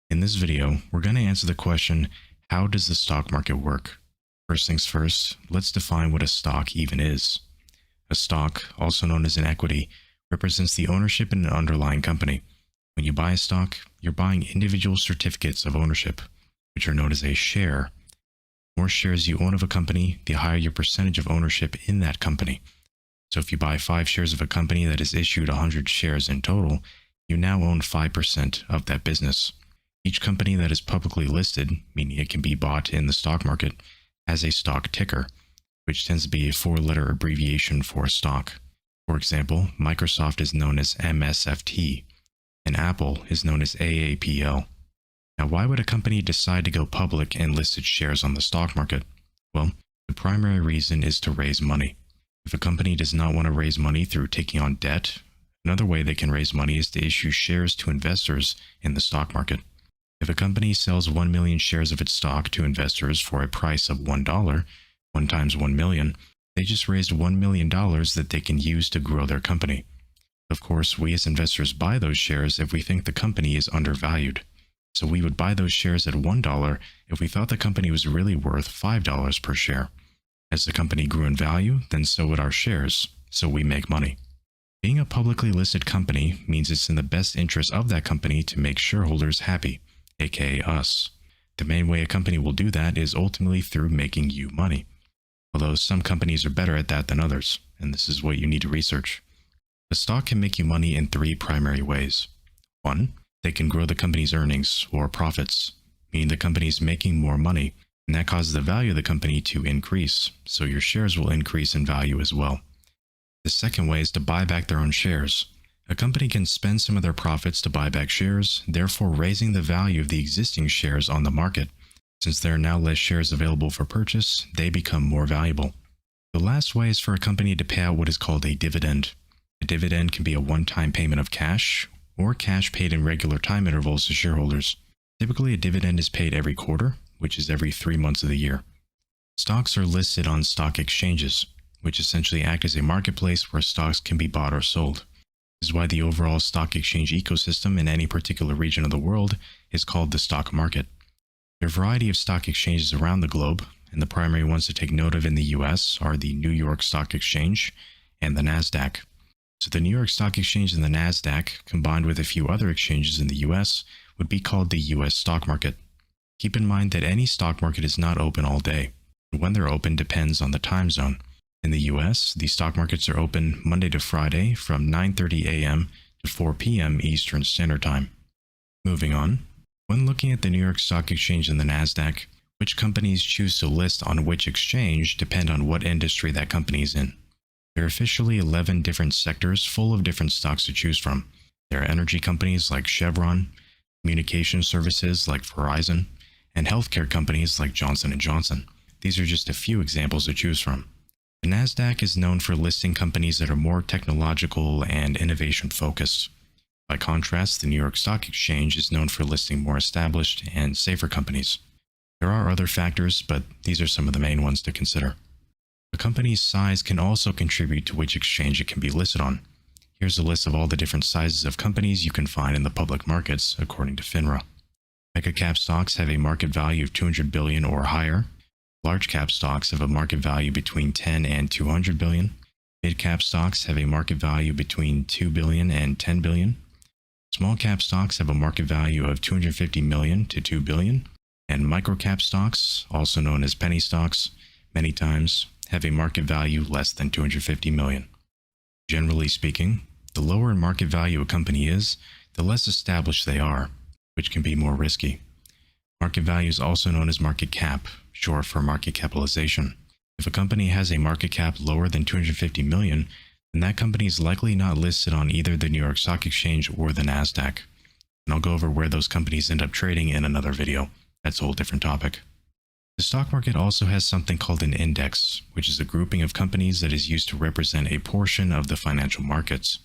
In this video, we're going to answer the question, how does the stock market work? First things first, let's define what a stock even is. A stock, also known as an equity, represents the ownership in an underlying company. When you buy a stock, you're buying individual certificates of ownership, which are known as a share. The more shares you own of a company, the higher your percentage of ownership in that company. So if you buy 5 shares of a company that has issued 100 shares in total, you now own 5% of that business. Each company that is publicly listed, meaning it can be bought in the stock market, has a stock ticker, which tends to be a 4-letter abbreviation for a stock. For example, Microsoft is known as MSFT, and Apple is known as AAPL. Now, why would a company decide to go public and list its shares on the stock market? Well, the primary reason is to raise money. If a company does not want to raise money through taking on debt, another way they can raise money is to issue shares to investors in the stock market. If a company sells 1 million shares of its stock to investors for a price of $1, 1 times 1 million, they just raised $1 million that they can use to grow their company. Of course, we as investors buy those shares if we think the company is undervalued. So we would buy those shares at $1 if we thought the company was really worth $5 per share. As the company grew in value, then so would our shares, so we make money. Being a publicly listed company means it's in the best interest of that company to make shareholders happy, aka us. The main way a company will do that is ultimately through making you money. Although some companies are better at that than others, and this is what you need to research. A stock can make you money in 3 primary ways. 1, they can grow the company's earnings or profits, meaning the company is making more money, and that causes the value of the company to increase, so your shares will increase in value as well. The second way is to buy back their own shares. A company can spend some of their profits to buy back shares, therefore raising the value of the existing shares on the market. Since there are now less shares available for purchase, they become more valuable. The last way is for a company to pay out what is called a dividend. A dividend can be a one-time payment of cash, or cash paid in regular time intervals to shareholders. Typically, a dividend is paid every quarter, which is every 3 months of the year. Stocks are listed on stock exchanges, which essentially act as a marketplace where stocks can be bought or sold. This is why the overall stock exchange ecosystem in any particular region of the world is called the stock market. There are a variety of stock exchanges around the globe, and the primary ones to take note of in the US are the New York Stock Exchange and the NASDAQ. So the New York Stock Exchange and the NASDAQ, combined with a few other exchanges in the US, would be called the US stock market. Keep in mind that any stock market is not open all day. When they're open depends on the time zone. In the US, the stock markets are open Monday to Friday from 9:30 a.m. to 4 p.m. Eastern Standard Time. Moving on, when looking at the New York Stock Exchange and the NASDAQ, which companies choose to list on which exchange depend on what industry that company is in. There are officially 11 different sectors full of different stocks to choose from. There are energy companies like Chevron, communication services like Verizon, and healthcare companies like Johnson & Johnson. These are just a few examples to choose from. The NASDAQ is known for listing companies that are more technological and innovation focused. By contrast, the New York Stock Exchange is known for listing more established and safer companies. There are other factors, but these are some of the main ones to consider. A company's size can also contribute to which exchange it can be listed on. Here's a list of all the different sizes of companies you can find in the public markets, according to FINRA. Mega-cap stocks have a market value of $200 billion or higher. Large-cap stocks have a market value between $10 and $200 billion. Mid-cap stocks have a market value between $2 billion and $10 billion. Small-cap stocks have a market value of $250 million to $2 billion. And micro-cap stocks, also known as penny stocks, many times have a market value less than $250 million. Generally speaking, the lower in market value a company is, the less established they are, which can be more risky. Market value is also known as market cap, short for market capitalization. If a company has a market cap lower than $250 million, then that company is likely not listed on either the New York Stock Exchange or the NASDAQ. And I'll go over where those companies end up trading in another video. That's a whole different topic. The stock market also has something called an index, which is a grouping of companies that is used to represent a portion of the financial markets.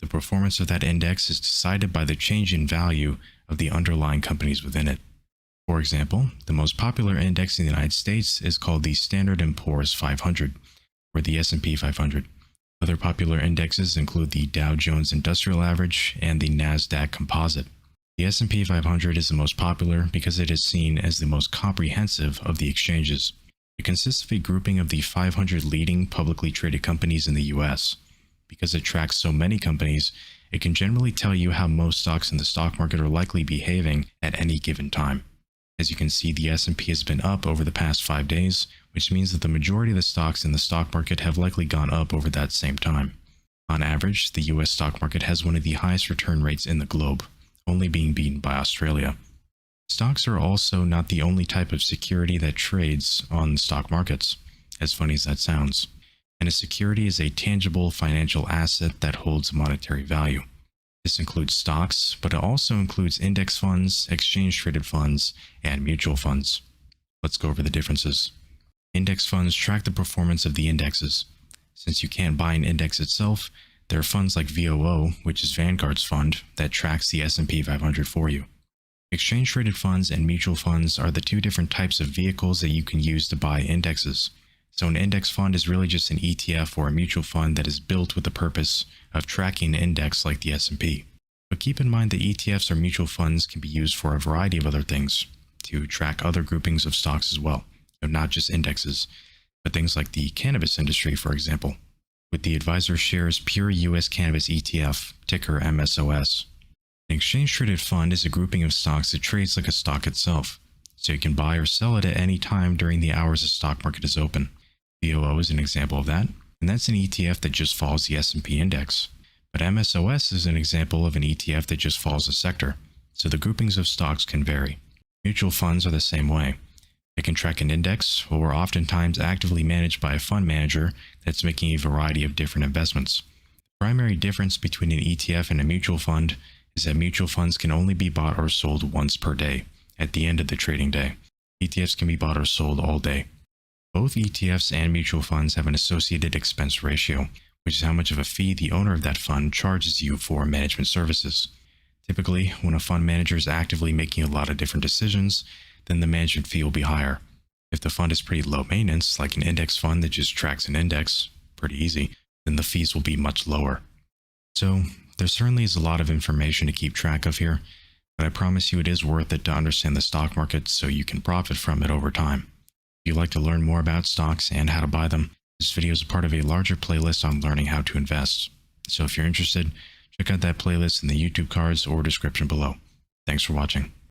The performance of that index is decided by the change in value of the underlying companies within it. For example, the most popular index in the United States is called the Standard & Poor's 500, or the S&P 500. Other popular indexes include the Dow Jones Industrial Average and the NASDAQ Composite. The S&P 500 is the most popular because it is seen as the most comprehensive of the exchanges. It consists of a grouping of the 500 leading publicly traded companies in the US. Because it tracks so many companies, it can generally tell you how most stocks in the stock market are likely behaving at any given time. As you can see, the S&P has been up over the past 5 days, which means that the majority of the stocks in the stock market have likely gone up over that same time. On average, the US stock market has one of the highest return rates in the globe, only being beaten by Australia. Stocks are also not the only type of security that trades on stock markets, as funny as that sounds. And a security is a tangible financial asset that holds monetary value. This includes stocks, but it also includes index funds, exchange-traded funds, and mutual funds. Let's go over the differences. Index funds track the performance of the indexes. Since you can't buy an index itself, there are funds like VOO, which is Vanguard's fund, that tracks the S&P 500 for you. Exchange-traded funds and mutual funds are the two different types of vehicles that you can use to buy indexes. So an index fund is really just an ETF or a mutual fund that is built with the purpose of tracking an index like the S&P. But keep in mind that ETFs or mutual funds can be used for a variety of other things, to track other groupings of stocks as well, not just indexes, but things like the cannabis industry, for example, with the Advisor Shares Pure US Cannabis ETF, ticker MSOS. An exchange-traded fund is a grouping of stocks that trades like a stock itself, so you can buy or sell it at any time during the hours the stock market is open. VOO is an example of that, and that's an ETF that just follows the S&P index. But MSOS is an example of an ETF that just follows a sector, so the groupings of stocks can vary. Mutual funds are the same way. They can track an index, or are oftentimes actively managed by a fund manager that's making a variety of different investments. The primary difference between an ETF and a mutual fund is that mutual funds can only be bought or sold once per day, at the end of the trading day. ETFs can be bought or sold all day. Both ETFs and mutual funds have an associated expense ratio, which is how much of a fee the owner of that fund charges you for management services. Typically, when a fund manager is actively making a lot of different decisions, then the management fee will be higher. If the fund is pretty low maintenance, like an index fund that just tracks an index, pretty easy, then the fees will be much lower. So, there certainly is a lot of information to keep track of here, but I promise you it is worth it to understand the stock market so you can profit from it over time. If you'd like to learn more about stocks and how to buy them, this video is a part of a larger playlist on learning how to invest. So if you're interested, check out that playlist in the YouTube cards or description below. Thanks for watching.